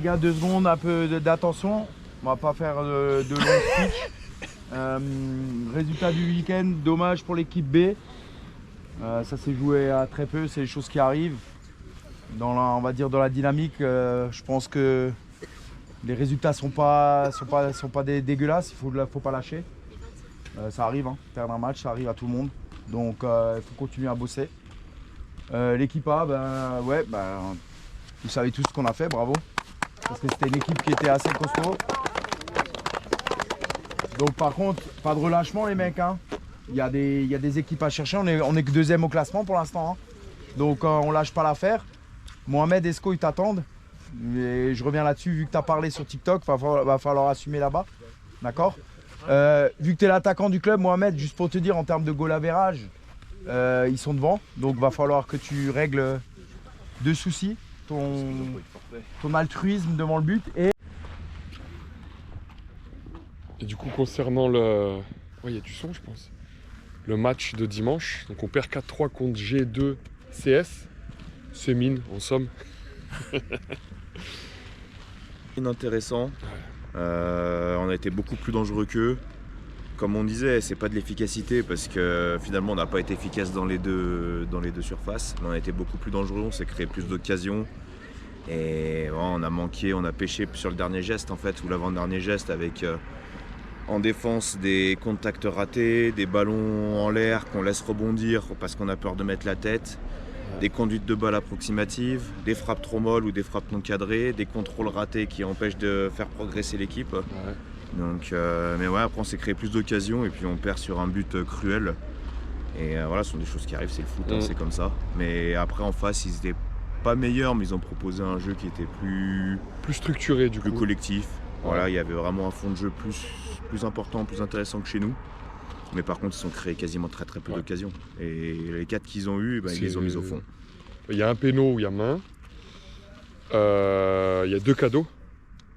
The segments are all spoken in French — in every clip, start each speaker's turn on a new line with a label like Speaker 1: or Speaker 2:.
Speaker 1: gars, 2 secondes, un peu d'attention. On va pas faire de long speech. Résultat du week-end, dommage pour l'équipe B. Ça s'est joué à très peu, c'est les choses qui arrivent. On va dire dans la dynamique, je pense que les résultats sont pas dégueulasses, il faut pas lâcher. Ça arrive, hein, perdre un match, ça arrive à tout le monde. Donc il faut continuer à bosser. L'équipe A, vous savez tous ce qu'on a fait, bravo. Parce que c'était une équipe qui était assez costaud. Donc par contre, pas de relâchement les mecs. Hein. Il y a des équipes à chercher, on est que 2e au classement pour l'instant. Hein. Donc on lâche pas l'affaire. Mohamed, Esco, ils t'attendent. Et je reviens là-dessus, vu que tu as parlé sur TikTok, va falloir assumer là-bas. D'accord. Vu que tu es l'attaquant du club, Mohamed, juste pour te dire, en termes de goal average, ils sont devant. Donc va falloir que tu règles 2 soucis. Ton altruisme devant le but et
Speaker 2: du coup, concernant le... Ouais, il y a du son, je pense. Le match de dimanche. Donc on perd 4-3 contre G2 CS. C'est mine, en somme.
Speaker 3: Inintéressant. On a été beaucoup plus dangereux qu'eux. Comme on disait, c'est pas de l'efficacité parce que finalement on n'a pas été efficace dans les deux surfaces. Mais on a été beaucoup plus dangereux, on s'est créé plus d'occasions. Et on a manqué, on a pêché sur le dernier geste en fait, ou l'avant-dernier geste avec en défense des contacts ratés, des ballons en l'air qu'on laisse rebondir parce qu'on a peur de mettre la tête. Des conduites de balles approximatives, des frappes trop molles ou des frappes non cadrées, des contrôles ratés qui empêchent de faire progresser l'équipe. Ouais. Donc, mais ouais, après on s'est créé plus d'occasions et puis on perd sur un but cruel. Et voilà, ce sont des choses qui arrivent, c'est le foot, hein, c'est comme ça. Mais après en face, ils étaient pas meilleurs, mais ils ont proposé un jeu qui était plus
Speaker 2: structuré, du coup.
Speaker 3: Plus collectif. Voilà, il y avait vraiment un fond de jeu plus important, plus intéressant que chez nous. Mais par contre, ils ont créé quasiment très peu d'occasions. Et les 4 qu'ils ont eu, ils les ont mis au fond.
Speaker 2: Il y a un péno où il y a main. Il y a 2 cadeaux.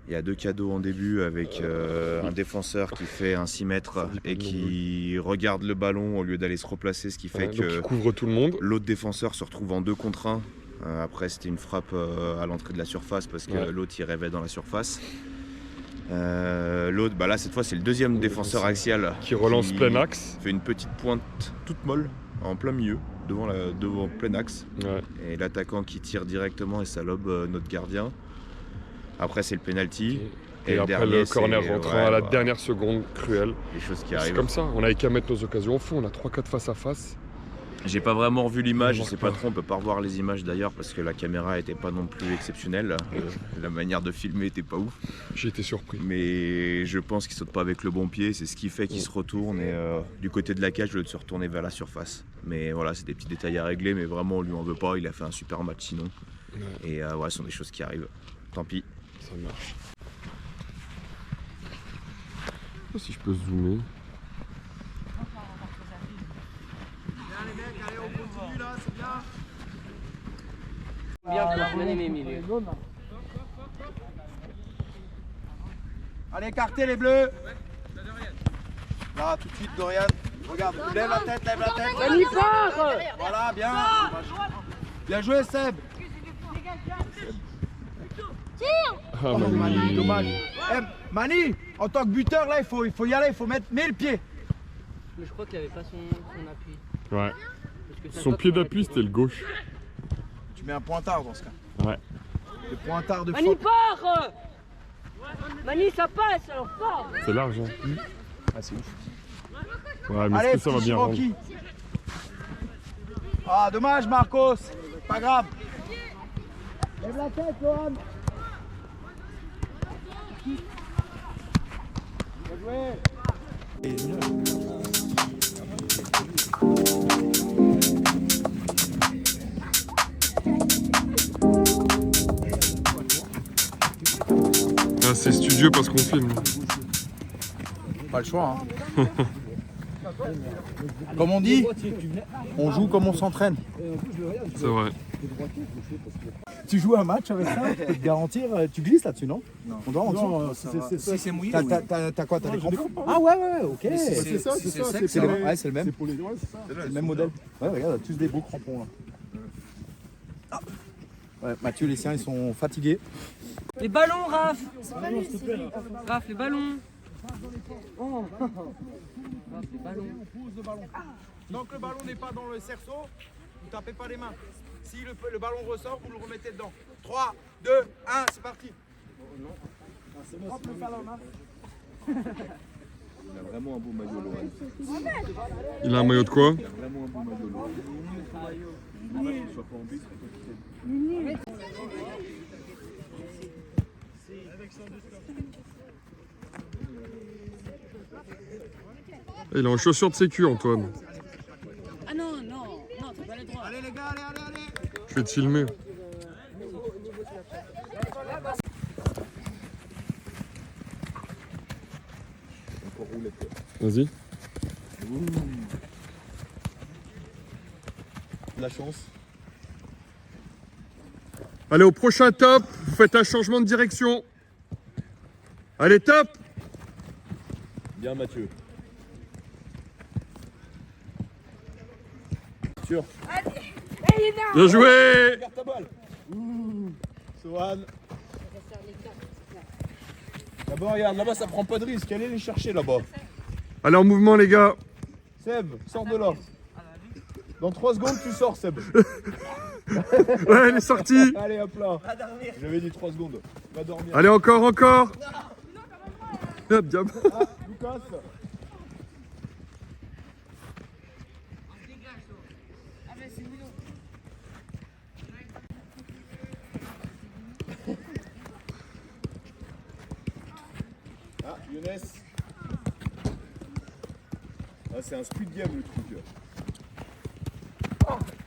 Speaker 3: Il y a 2 cadeaux en début avec un défenseur qui fait un 6 mètres et qui regarde le ballon au lieu d'aller se replacer, ce qui fait que
Speaker 2: il couvre tout le monde.
Speaker 3: L'autre défenseur se retrouve en 2 contre 1. Après, c'était une frappe à l'entrée de la surface parce que l'autre il rêvait dans la surface. L'autre, là cette fois c'est le 2e défenseur axial
Speaker 2: qui relance plein axe,
Speaker 3: fait une petite pointe toute molle en plein milieu devant plein axe, et l'attaquant qui tire directement et ça lobe notre gardien. Après c'est le penalty
Speaker 2: et après le corner rentrant à la dernière seconde, cruel.
Speaker 3: Les choses qui arrivent.
Speaker 2: C'est comme ça, on n'avait qu'à mettre nos occasions au fond, on a 3-4 face à face.
Speaker 3: J'ai pas vraiment revu l'image, je sais pas trop, on peut pas revoir les images d'ailleurs parce que la caméra était pas non plus exceptionnelle. La manière de filmer était pas ouf.
Speaker 2: J'ai été surpris.
Speaker 3: Mais je pense qu'il saute pas avec le bon pied, c'est ce qui fait qu'il se retourne et du côté de la cage, au lieu de se retourner vers la surface. Mais voilà, c'est des petits détails à régler, mais vraiment on lui en veut pas, il a fait un super match sinon. Et ce sont des choses qui arrivent. Tant pis.
Speaker 2: Ça marche. Si je peux zoomer.
Speaker 1: Allez, écartez les bleus. Là, tout de suite, Dorian. Regarde, lève la tête, lève la tête. Voilà, bien. Bien joué, Seb.
Speaker 2: Ah,
Speaker 1: Mani, dommage. Mani, en tant que buteur, là, il faut y aller, il faut mettre le pied.
Speaker 4: Mais je crois qu'il avait pas son appui.
Speaker 2: Ouais. Son pied d'appui, c'était le gauche.
Speaker 1: Tu mets un pointard dans ce cas.
Speaker 2: Ouais.
Speaker 1: Le pointard de
Speaker 4: Mani part. Mani, ça passe, alors part.
Speaker 2: C'est large, hein.
Speaker 1: Ah, c'est ouf.
Speaker 2: Ouais, mais est-ce que ça va bien rendre?
Speaker 1: Ah, dommage, Marcos. Pas grave. Lève la tête, Johan. Bien joué.
Speaker 2: C'est studieux parce qu'on filme.
Speaker 1: Pas le choix. Hein. Comme on dit, on joue comme on s'entraîne.
Speaker 2: C'est vrai.
Speaker 1: Tu joues un match avec ça, je peux te garantir, tu glisses là-dessus, non? Non. On dort en dessous.
Speaker 5: Si c'est mouillé.
Speaker 1: T'as quoi? T'as des crampons? Ah ouais, ok.
Speaker 5: C'est ça,
Speaker 1: C'est le même.
Speaker 5: pour les droits, c'est ça.
Speaker 1: C'est le même modèle. Ouais, regarde, tous des beaux crampons là. Ouais, Mathieu, les siens, ils sont fatigués.
Speaker 4: Les ballons, Raph. Raph, les ballons. Oh. Raph, les ballons.
Speaker 1: Pousse le ballon. Tant que le ballon n'est pas dans le cerceau, vous ne tapez pas les mains. Si le ballon ressort, vous le remettez dedans. 3, 2, 1, c'est parti. Hop, le ballon, hein.
Speaker 3: Il a vraiment un beau maillot, Lohan.
Speaker 2: Il a un maillot de quoi?
Speaker 3: Il a vraiment un beau maillot, Lohan. Il soit pas en but.
Speaker 2: Il est en chaussures de sécu, Antoine.
Speaker 4: Ah non, t'as pas les droits.
Speaker 1: Allez les gars, allez.
Speaker 2: Je vais te filmer. Vas-y.
Speaker 3: La chance.
Speaker 2: Allez, au prochain top, vous faites un changement de direction. Allez, top!
Speaker 3: Bien, Mathieu. Sûr.
Speaker 2: Bien joué!
Speaker 3: Regarde ta balle. Sohan. D'abord, regarde, là-bas, ça prend pas de risque. Allez les chercher là-bas.
Speaker 2: Allez, en mouvement, les gars.
Speaker 3: Seb, sors de là. Dans 3 secondes, tu sors, Seb.
Speaker 2: Ouais, elle est sortie.
Speaker 3: Allez, hop là. J'avais dit 3 secondes. Va dormir.
Speaker 2: Allez, encore. Ah, bien.
Speaker 3: Ah, Lucas. Ah, Younes. Ah, c'est un speed game le truc.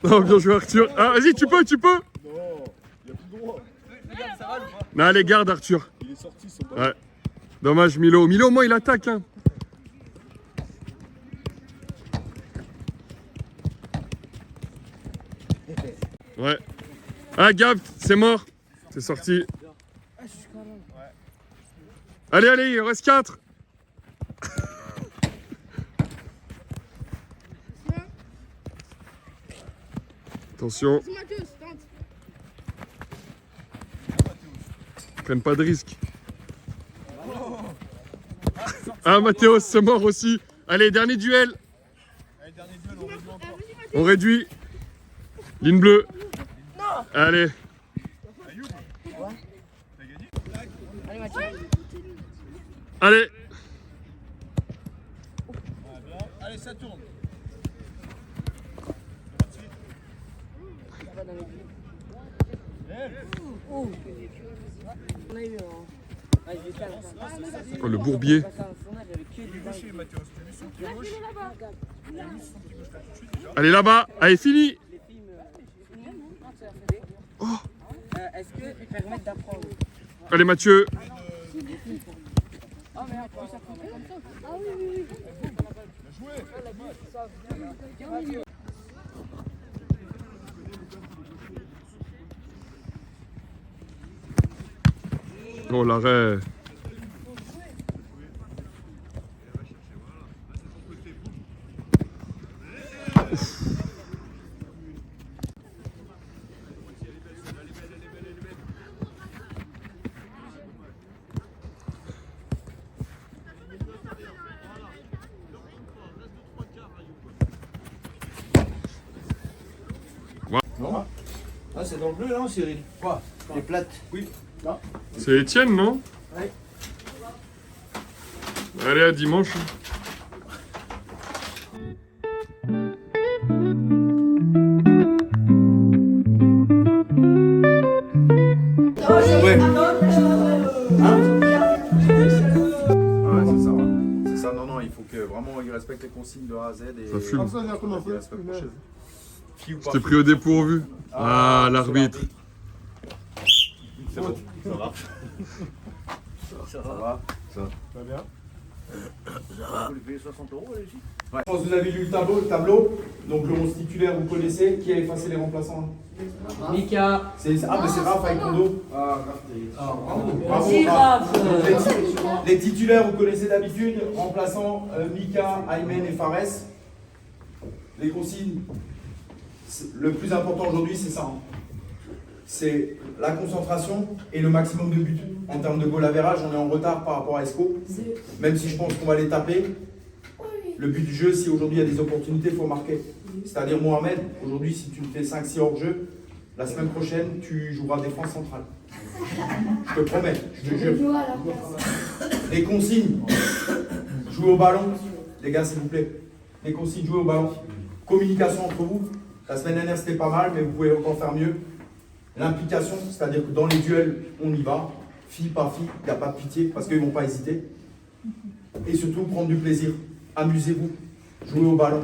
Speaker 2: Oh, bien joué, Arthur. Ah, vas-y, tu peux.
Speaker 3: Non, il n'y a plus de droit.
Speaker 2: Non, allez, garde, Arthur.
Speaker 3: Il est sorti, son ballon.
Speaker 2: Ouais. Dommage, Milo. Milo, au moins, il attaque. Hein. Ouais. Ah, Gab, c'est mort. C'est sorti. Allez, il en reste 4. Attention. Prennent pas de risque. Ah, Mathéos, c'est mort aussi. Allez, dernier duel.
Speaker 3: Allez, dernier duel, on réduit encore.
Speaker 2: On réduit. Ligne bleue. Allez.
Speaker 4: Allez, Mathieu.
Speaker 2: Allez.
Speaker 3: Allez, ça tourne.
Speaker 4: Ça va dans les pieds. Oh. On a eu un. Vas-y, calme.
Speaker 2: Oh, le bourbier. Allez, là-bas. Allez, fini. Oh.
Speaker 4: Est-ce qu'ils permettent d'apprendre?
Speaker 2: Allez, Mathieu.
Speaker 4: Ah, mais après, ça prend comme ça. Ah oui.
Speaker 2: Oh, l'arrêt.
Speaker 1: Ah, c'est dans le bleu, là, Cyril? Quoi? Les plates? Oui.
Speaker 2: C'est Étienne, non?
Speaker 1: Ouais.
Speaker 2: Allez, à dimanche.
Speaker 1: Ouais. C'est ça, non, il faut que vraiment ils respectent les consignes de A à Z et
Speaker 2: Ça fume.
Speaker 1: qu'ils respectent pour chez eux. Fille ou pas
Speaker 2: Je t'ai
Speaker 1: fille.
Speaker 2: pris au dépourvu. Ah,
Speaker 1: c'est
Speaker 2: l'arbitre.
Speaker 3: C'est bon, ça va.
Speaker 1: Ça va.
Speaker 3: Ça va bien.
Speaker 1: Ouais. Je pense que vous avez lu le tableau. Donc le 11 titulaire, vous connaissez. Qui a effacé les remplaçants?
Speaker 4: Mika.
Speaker 1: Mais c'est Raph avec Kondo. Bravo.
Speaker 4: Vas-y, Raph.
Speaker 1: Les titulaires, vous connaissez d'habitude. Remplaçants, Mika, Aymen et Fares. Les consignes, le plus important aujourd'hui, c'est ça. Hein. c'est la concentration et le maximum de buts. En termes de goal average, on est en retard par rapport à Esco. Même si je pense qu'on va les taper, le but du jeu, si aujourd'hui il y a des opportunités, il faut marquer. C'est-à-dire Mohamed, aujourd'hui, si tu me fais 5-6 hors-jeu, la semaine prochaine, tu joueras défense centrale. Je te promets, je te jure. Les consignes, jouer au ballon, les gars, s'il vous plaît. Les consignes, jouer au ballon. Communication entre vous. La semaine dernière, c'était pas mal, mais vous pouvez encore faire mieux. L'implication, c'est-à-dire que dans les duels, on y va. Fille par fille, il n'y a pas de pitié, parce qu'ils ne vont pas hésiter. Et surtout, prendre du plaisir. Amusez-vous. Jouez au ballon.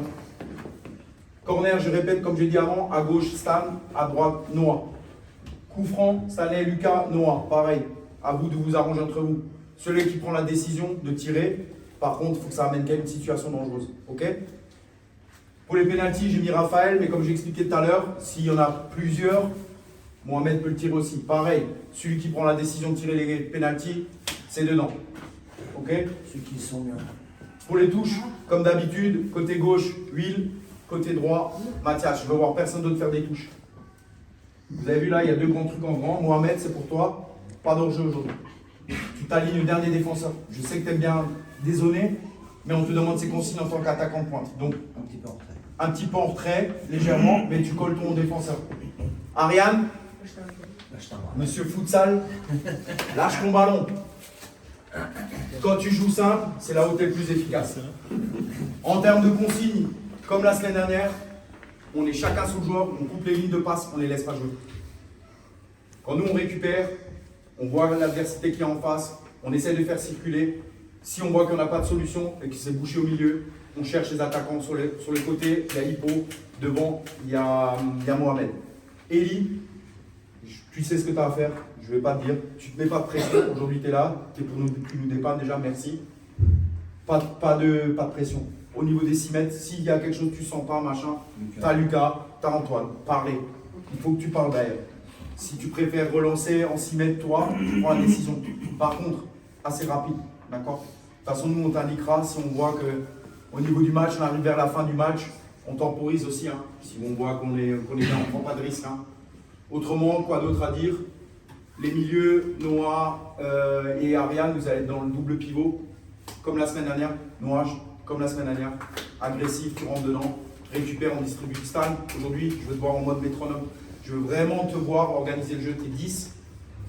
Speaker 1: Corner, je répète, comme j'ai dit avant, à gauche, Stan, à droite, Noah. Coup franc, Stanley, Lucas, Noah. Pareil. À vous de vous arranger entre vous. Celui qui prend la décision de tirer, par contre, il faut que ça amène quand même une situation dangereuse. Ok? Pour les pénaltys, j'ai mis Raphaël, mais comme j'ai expliqué tout à l'heure, s'il y en a plusieurs, Mohamed peut le tirer aussi. Pareil, celui qui prend la décision de tirer les pénaltys, c'est dedans. Ok?
Speaker 5: Ceux qui sont bien.
Speaker 1: Pour les touches, comme d'habitude, côté gauche, Will, côté droit, Mathias. Je veux voir personne d'autre faire des touches. Vous avez vu là, il y a 2 grands trucs en grand. Mohamed, c'est pour toi. Pas d'enjeu aujourd'hui. Tu t'alignes le dernier défenseur. Je sais que tu aimes bien dézoner, mais on te demande ces consignes en tant qu'attaquant de pointe. Donc,
Speaker 5: Un petit peu en retrait.
Speaker 1: un petit peu en retrait, légèrement, mais tu colles ton défenseur. Ariane,
Speaker 5: Lâche ta main.
Speaker 1: monsieur Futsal, lâche ton ballon. Quand tu joues simple, c'est là où tu es le plus efficace. En termes de consignes, comme la semaine dernière, on est chacun sous le joueur, on coupe les lignes de passe, on ne les laisse pas jouer. Quand nous on récupère, on voit l'adversité qui est en face, on essaie de faire circuler. Si on voit qu'on n'a pas de solution et qu'il s'est bouché au milieu, on cherche les attaquants sur les côtés. Il y a Hippo, devant, il y a Mohamed. Eli, tu sais ce que tu as à faire, je ne vais pas te dire. Tu ne te mets pas de pression, aujourd'hui tu es là, tu nous dépannes déjà, merci. Pas de pression. Au niveau des 6 mètres, s'il y a quelque chose que tu ne sens pas, machin, tu as Lucas, tu as Antoine, parlez. Il faut que tu parles d'ailleurs. Si tu préfères relancer en 6 mètres, toi, tu prends la décision. Par contre, assez rapide, d'accord? De toute façon, nous, on t'indiquera si on voit qu'au niveau du match, on arrive vers la fin du match, on temporise aussi. Hein. Si on voit qu'on est bien, on ne prend pas de risque. Hein. Autrement, quoi d'autre à dire? Les milieux, Noah et Ariane, vous allez être dans le double pivot, comme la semaine dernière. Noah, comme la semaine dernière. Agressif, tu rentres dedans, récupère, on distribue. Stan, aujourd'hui, je veux te voir en mode métronome. Je veux vraiment te voir organiser le jeu, t'es 10.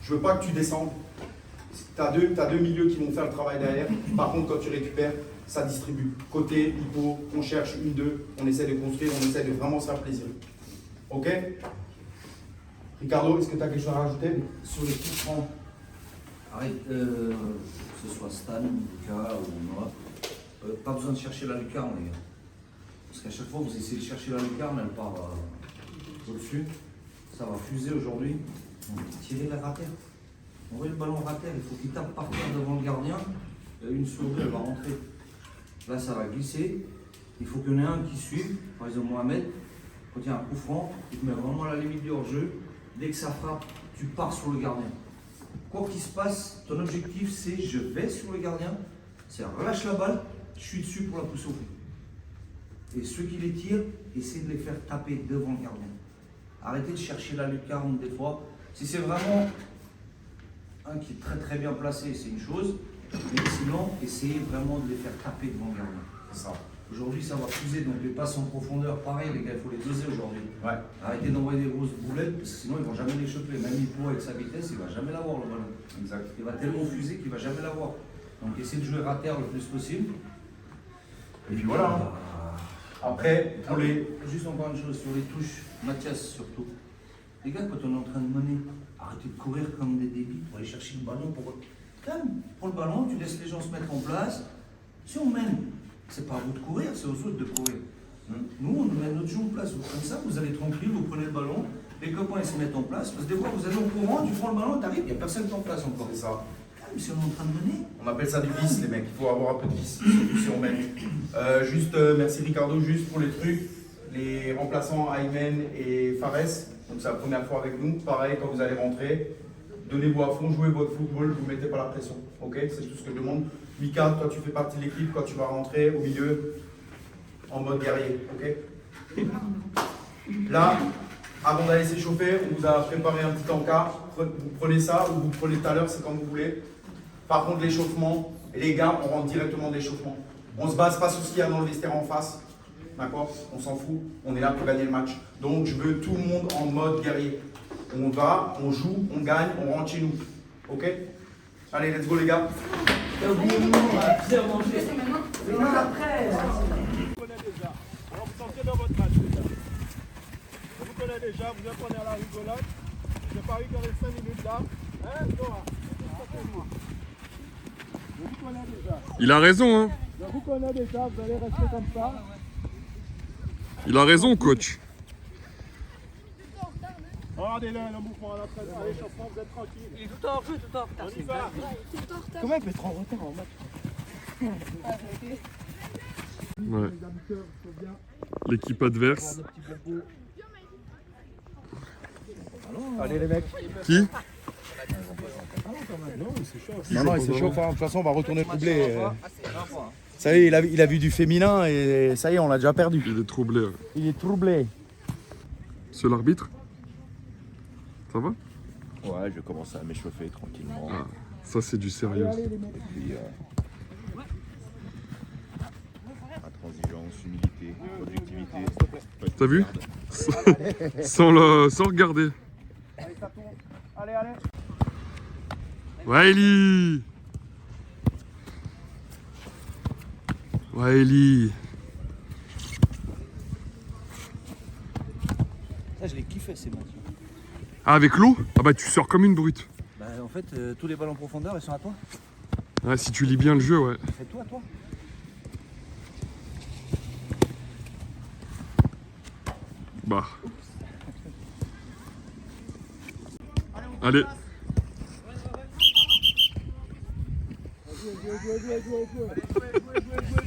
Speaker 1: Je veux pas que tu descendes. Tu as deux milieux qui vont faire le travail derrière. Par contre, quand tu récupères, ça distribue. Côté, hippo, on cherche 1-2, on essaie de construire, on essaie de vraiment se faire plaisir. Ok? Ricardo, est-ce que tu as quelque chose à rajouter sur les coups francs?
Speaker 5: Arrête, que ce soit Stan, Lucas ou Noah, pas besoin de chercher la lucarne, les gars. Parce qu'à chaque fois, vous essayez de chercher la lucarne, elle part au-dessus. Ça va fuser aujourd'hui. Tirez la rater. Envoyez le ballon rater. Il faut qu'il tape par terre devant le gardien. Une sur 2, elle va rentrer. Là, ça va glisser. Il faut qu'il y en ait un qui suive. Par exemple, Mohamed, quand il y a un coup franc, il te met vraiment à la limite du hors-jeu. Dès que ça frappe, tu pars sur le gardien. Quoi qu'il se passe, ton objectif, c'est je vais sur le gardien. C'est relâche la balle, je suis dessus pour la pousser au fond. Et ceux qui les tirent, essayez de les faire taper devant le gardien. Arrêtez de chercher la lucarne des fois. Si c'est vraiment un qui est très très bien placé, c'est une chose. Mais sinon, essayez vraiment de les faire taper devant le gardien.
Speaker 1: C'est ça.
Speaker 5: Aujourd'hui, ça va fuser, donc les passes en profondeur, pareil les gars, il faut les doser aujourd'hui.
Speaker 1: Ouais.
Speaker 5: Arrêtez d'envoyer des grosses boulettes, parce que sinon ils vont jamais les choper. Même Hippo avec sa vitesse, il va jamais l'avoir le ballon.
Speaker 1: Exact.
Speaker 5: Il va tellement fuser qu'il va jamais l'avoir. Donc essayez de jouer à terre le plus possible.
Speaker 1: Et puis voilà. Hein. Après, pour les.
Speaker 5: Juste encore une chose, sur les touches, Mathias surtout. Les gars, quand on est en train de mener, arrêtez de courir comme des débiles pour aller chercher le ballon. Calme, prends le ballon, tu laisses les gens se mettre en place. Si on mène, c'est pas à vous de courir, c'est aux autres de courir. Nous, on met notre jeu en place. Comme ça, vous allez tranquille, vous prenez le ballon, les copains ils se mettent en place. Parce que des fois, vous allez au courant, tu prends le ballon, t'arrives, il n'y a personne qui est en place encore.
Speaker 1: C'est ça.
Speaker 5: Calme, si on est en train de mener.
Speaker 1: On appelle ça du vice, les mecs. Il faut avoir un peu de vice si on mène. Merci Ricardo, juste pour les trucs. Les remplaçants Aymen et Fares, donc c'est la première fois avec nous. Pareil, quand vous allez rentrer, donnez-vous à fond, jouez votre football, vous ne mettez pas la pression. Ok? C'est tout ce que je demande. Mika, toi tu fais partie de l'équipe quand tu vas rentrer au milieu en mode guerrier. Ok? Là, Avant d'aller s'échauffer, on vous a préparé un petit encart. Vous prenez ça ou vous prenez tout à l'heure, c'est comme vous voulez. Par contre, l'échauffement, et les gars, on rentre directement de l'échauffement. On se base pas sur ce qu'il y a dans le vestiaire en face. D'accord? On s'en fout. On est là pour gagner le match. Donc, je veux tout le monde en mode guerrier. On va, on joue, on gagne, on rentre chez nous. Ok? Allez, let's go les gars.
Speaker 6: T'as oublié le moment, on va bien manger. Mais non, après.
Speaker 7: Vous connaissez déjà. Alors vous sentez dans votre match déjà. Je vous connais déjà, vous apprenez à la rigolade. J'ai pas eu que les 5 minutes là. Hein, Dora? Je vous connais déjà.
Speaker 2: Il a raison, hein.
Speaker 7: Je vous connais déjà, vous allez rester comme ça.
Speaker 2: Il a raison, coach.
Speaker 7: Regardez-le, le mouvement à l'échauffement, vous êtes tranquille.
Speaker 6: Il est tout en jeu, tout en retard.
Speaker 7: On y va.
Speaker 6: Comment il peut être en retard en match?
Speaker 2: Ouais. L'équipe adverse.
Speaker 1: Allez les mecs.
Speaker 2: Qui?
Speaker 1: Non, il s'échauffe. De toute façon, on va retourner le doublé. Ça y est, il a vu du féminin et ça y est, on l'a déjà perdu.
Speaker 2: Il est troublé. Ouais.
Speaker 1: Il est troublé.
Speaker 2: C'est l'arbitre? Ça va?
Speaker 3: Ouais, je commence à m'échauffer tranquillement.
Speaker 2: Ah, ça c'est du sérieux.
Speaker 3: Et puis, intransigeance, humilité, objectivité.
Speaker 2: T'as vu? Sans regarder.
Speaker 1: Allez, ça tourne. Allez, allez.
Speaker 2: Wiley! Wiley!
Speaker 5: Ça, je l'ai kiffé ces matchs.
Speaker 2: Ah, avec l'eau? Ah bah tu sors comme une brute.
Speaker 5: Bah, en fait, tous les balles en profondeur, ils sont à toi.
Speaker 2: Ouais, si tu lis bien le jeu, ouais.
Speaker 5: C'est toi, toi.
Speaker 2: Bah. Allez.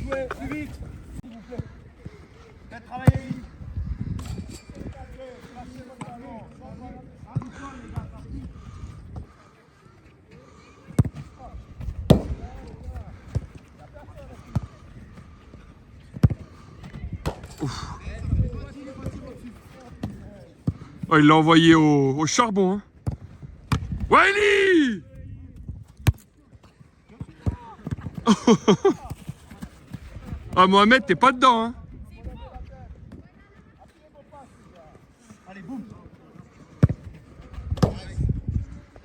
Speaker 7: Jouez, plus vite. S'il vous plaît. Faites travailler vite. Lâchez votre ballon. Attention les gars, parti.
Speaker 2: Oh, il l'a envoyé au charbon, hein. Wiley! Ah, Mohamed, t'es pas dedans, hein.
Speaker 7: Allez, boum.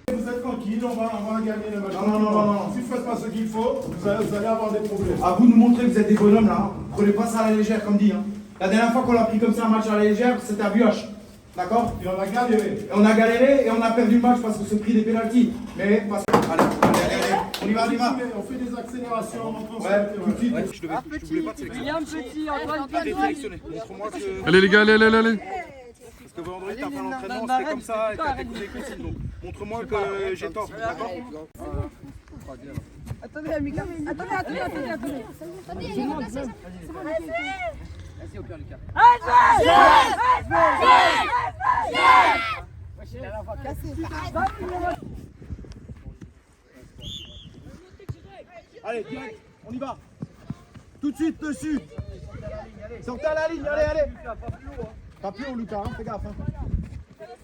Speaker 7: Vous êtes tranquille, on va gagner le match. Non. Si vous ne faites pas ce qu'il faut, vous allez avoir des problèmes.
Speaker 1: À vous de nous montrer que vous êtes des bonhommes là. Prenez pas ça à la légère comme dit. Hein. La dernière fois qu'on l'a pris comme ça un match à la légère, c'était à Buache. D'accord?
Speaker 7: Et on a galéré.
Speaker 1: Et on a galéré et on a perdu le match parce qu'on s'est pris des pénaltys. Mais parce que. Allez. On y va, on y va.
Speaker 7: On fait des accélérations.
Speaker 1: Ouais, tout de suite.
Speaker 6: Je voulais pas te sélectionner. William Petit, Antoine Petit.
Speaker 1: Montre-moi que.
Speaker 2: Allez, les gars, allez.
Speaker 1: Parce que vendredi, t'as fait l'entraînement, c'était comme ça et t'as écouté les consignes. Donc montre-moi que j'ai tort. D'accord?
Speaker 4: Attendez, Lucas. Attendez.
Speaker 6: Vas-y, au pire, Lucas.
Speaker 1: Allez, direct, on y va. Tout de suite dessus. Sortez à la ligne, allez. Pas plus haut, Lucas, hein, fais gaffe. Hein.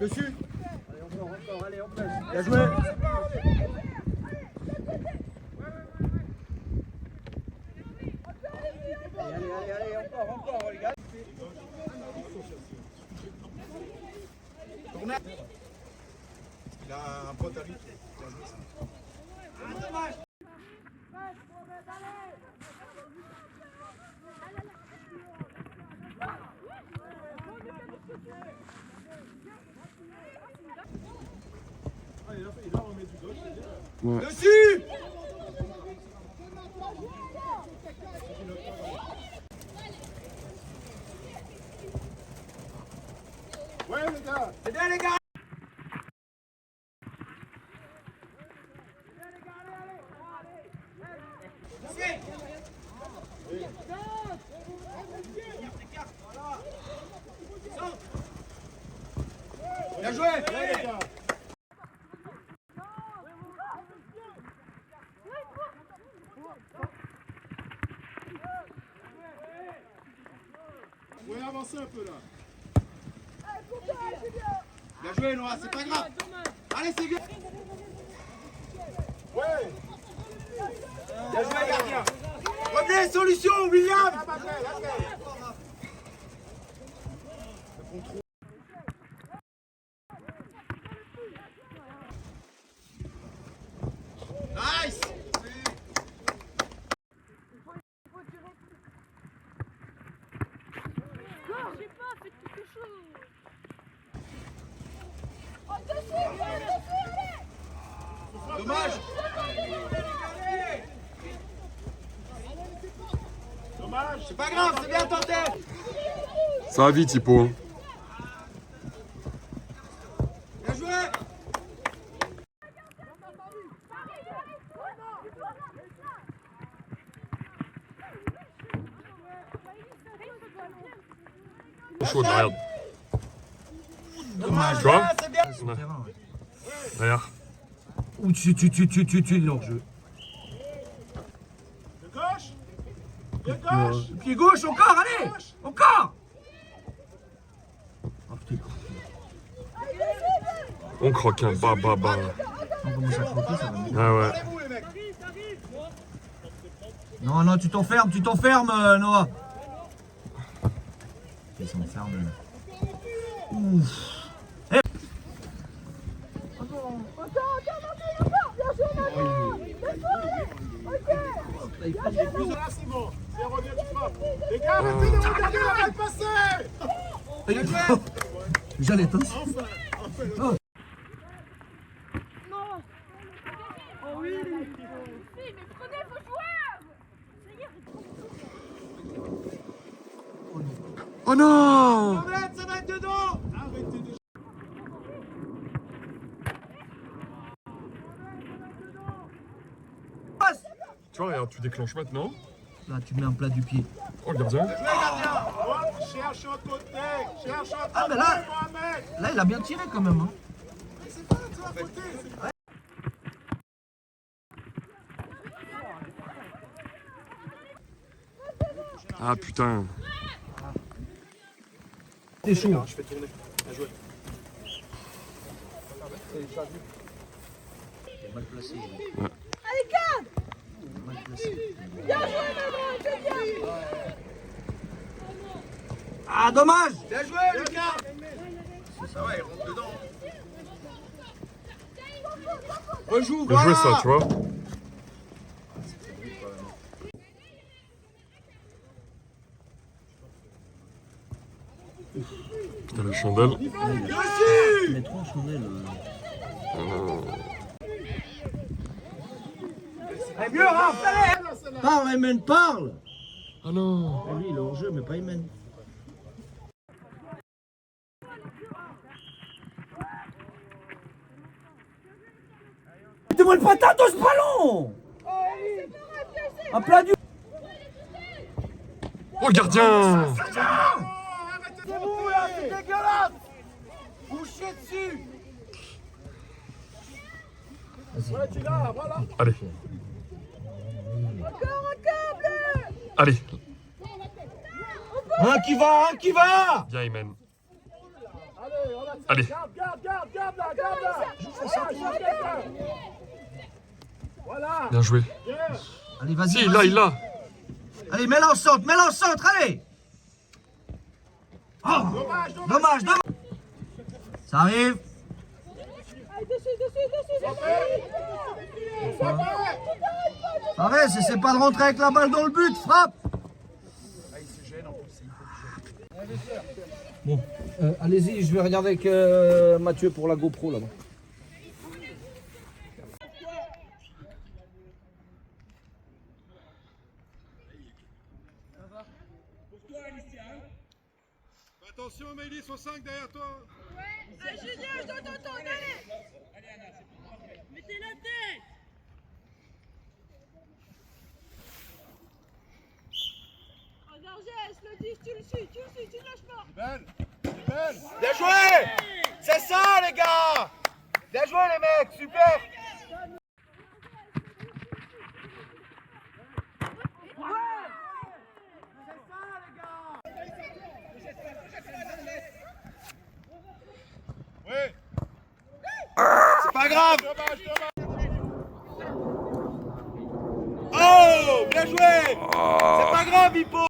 Speaker 1: Dessus.
Speaker 6: Allez, on presse.
Speaker 1: Bien joué.
Speaker 6: Allez, encore, les gars.
Speaker 1: Il a un pote à lui qui a joué ça.
Speaker 2: Ouais.
Speaker 1: Dessus.
Speaker 7: Ouais, les gars.
Speaker 1: C'est bien les gars. Bien joué.
Speaker 7: Ouais, les gars. Vous pouvez avancer un peu là. Bien joué, Noah, c'est pas grave. Allez, c'est bien. Ouais. Bien joué, gardien. Revenez, solution, William. Nice.
Speaker 4: J'ai pas fait quelque chose.
Speaker 7: Dommage. Dommage. C'est pas grave, c'est bien tenté.
Speaker 2: Ça va vite, Hippo. Hein.
Speaker 7: Bien joué.
Speaker 2: Chaud, regarde.
Speaker 7: Dommage.
Speaker 2: Tu vois?
Speaker 7: C'est bien.
Speaker 2: Ouais. Regarde.
Speaker 5: Ou tu hors-jeu.
Speaker 7: De gauche. De gauche.
Speaker 5: Pied gauche, encore, allez. Encore. Oh putain.
Speaker 2: On croque un bah.
Speaker 5: On commence à croquer, ça va mieux.
Speaker 2: Ah ouais.
Speaker 7: Allez-vous, les mecs.
Speaker 5: Non, tu t'enfermes, Noah. Il s'enferme. Ouf.
Speaker 7: Là, c'est bon. C'est revient du frappe. Les gars, arrêtez de regarder la balle passer.
Speaker 5: J'allais t'en.
Speaker 4: Non. Oh oui. Mais prenez vos joueurs.
Speaker 2: Oh non!
Speaker 7: Ça va être dedans. Arrêtez de...
Speaker 2: Tu vois, regarde, tu déclenches maintenant.
Speaker 5: Là, tu mets un plat du pied.
Speaker 2: Oh, le gardien.
Speaker 7: Jouez, gardien. Oh, cherche un côté. Cherche un côté,
Speaker 5: Ah, mais là-
Speaker 7: Mohamed.
Speaker 5: Là, il a bien tiré quand même. Hein.
Speaker 7: C'est pas de toi, côté.
Speaker 2: Ah putain.
Speaker 5: C'est chaud.
Speaker 7: Je fais tourner. Bien joué.
Speaker 5: Mal placé.
Speaker 4: Allez, garde.
Speaker 5: Mal placé.
Speaker 4: Bien joué, maman, c'est bien.
Speaker 5: Ah, dommage.
Speaker 7: Bien joué, Lucas. Ça va, il rentre dedans. Rejoue,
Speaker 2: Bien joué ça, tu vois. Putain, la chandelle.
Speaker 5: Il met trop en chandelle.
Speaker 7: Allez, mieux, Raph, allez.
Speaker 5: Parle, Aymen, parle.
Speaker 2: Ah non.
Speaker 5: Lui, il est hors jeu, mais pas Aymen. Mettez-moi le patate dans ce ballon. Un plat du...
Speaker 2: Oh, le gardien.
Speaker 7: C'est vous, là, c'est dégueulasse. Vous chiez dessus. Ouais, tu l'as, voilà.
Speaker 2: Allez. Allez.
Speaker 5: Un qui va.
Speaker 2: Viens, Aymen.
Speaker 7: Allez, on a...
Speaker 2: Allez.
Speaker 7: Garde là. Voilà.
Speaker 2: Bien joué.
Speaker 7: Bien.
Speaker 5: Allez, vas-y.
Speaker 2: Si,
Speaker 5: vas-y.
Speaker 2: il l'a.
Speaker 5: Allez, mets-la en centre, allez. Oh, dommage. Ça arrive.
Speaker 4: Allez, dessus.
Speaker 5: Ça va, c'est pas de rentrer avec la balle dans le but, frappe. Bon, allez-y, je vais regarder avec Mathieu pour la GoPro là-bas.
Speaker 7: Attention, Mélis, ils sont 5 derrière toi.
Speaker 4: Allez, Julien, je dois t'entendre, allez. Mettez la tête. Regarde, le 10, tu le suis, tu ne lâches pas.
Speaker 7: Belle. Bien joué. C'est ça, les gars. Bien joué, les mecs, super. grave. Oh, bien joué. C'est pas grave, Hippo.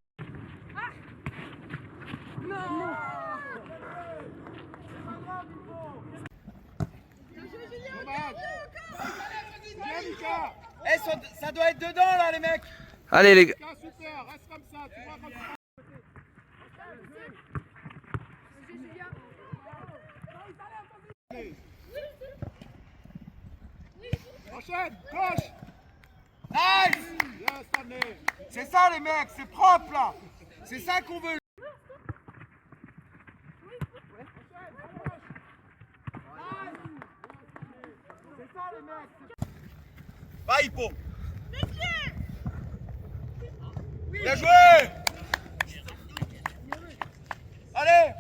Speaker 1: Eh, ça doit être dedans là les mecs.
Speaker 5: Allez les gars.
Speaker 7: Super, reste comme ça, tu vois comme ça. Enchaîne, gauche.
Speaker 1: Nice.
Speaker 7: Bien, Stanley.
Speaker 1: C'est ça les mecs, c'est propre là. C'est ça qu'on veut.
Speaker 7: Va, Hippo. Bien joué.
Speaker 1: Allez.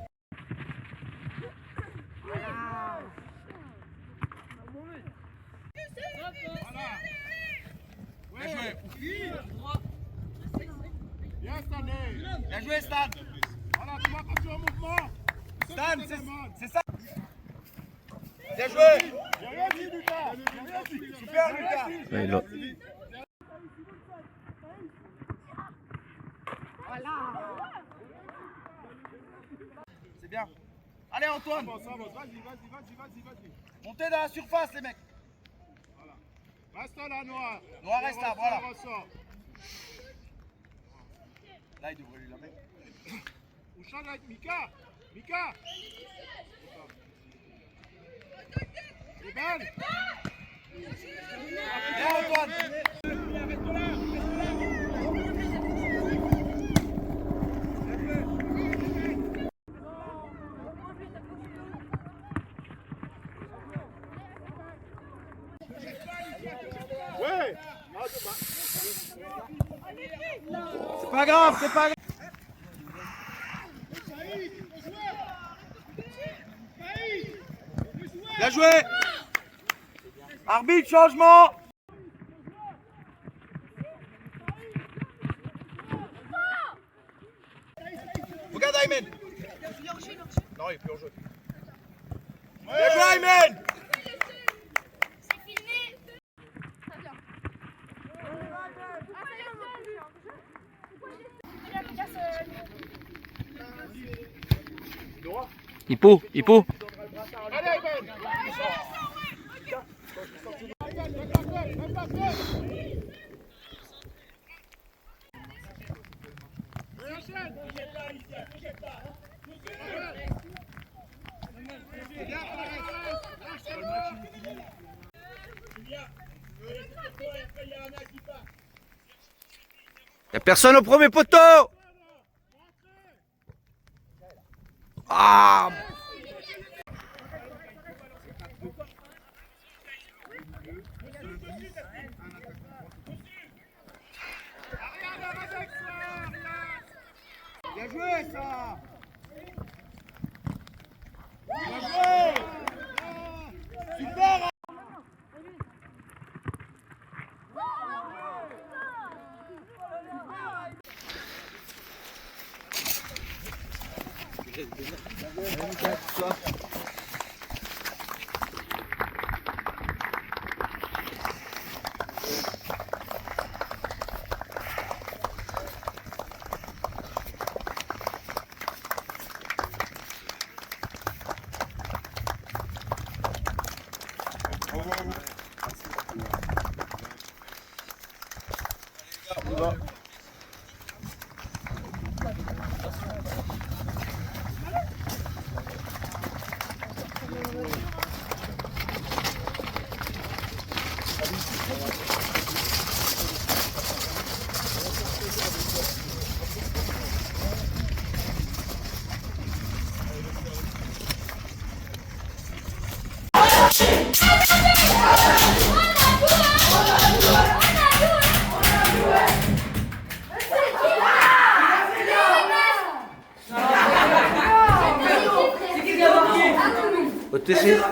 Speaker 7: Bien joué. Bien, Stanley.
Speaker 1: Bien joué Stan.
Speaker 7: Voilà, tu vois quand tu es en mouvement.
Speaker 1: Stan, c'est ça. Bien joué.
Speaker 7: J'ai rien dit, Lucas. J'ai rien dit.
Speaker 1: Super Lucas.
Speaker 5: Ouais, là.
Speaker 1: C'est bien. Allez Antoine.
Speaker 7: Bon, ça va. Vas-y.
Speaker 1: Montez dans la surface les mecs.
Speaker 7: Reste là, Noir.
Speaker 1: Noir, reste là, voilà.
Speaker 7: Ressort.
Speaker 1: Là il devrait lui la mettre.
Speaker 7: On change avec Mika. Mika. C'est belle.
Speaker 1: Bien Antoine.
Speaker 7: Ouais.
Speaker 1: C'est pas grave, c'est pas grave. Bien joué. Arbitre, changement. Regarde Aymen. Non, il est plus en jeu. Bien joué Aymen.
Speaker 5: Hippo, Hippo.
Speaker 7: Allez, Ben.
Speaker 5: Y'a personne au premier poteau. Ah.
Speaker 1: Bien joué ça. Bien joué. Super.
Speaker 5: OTC.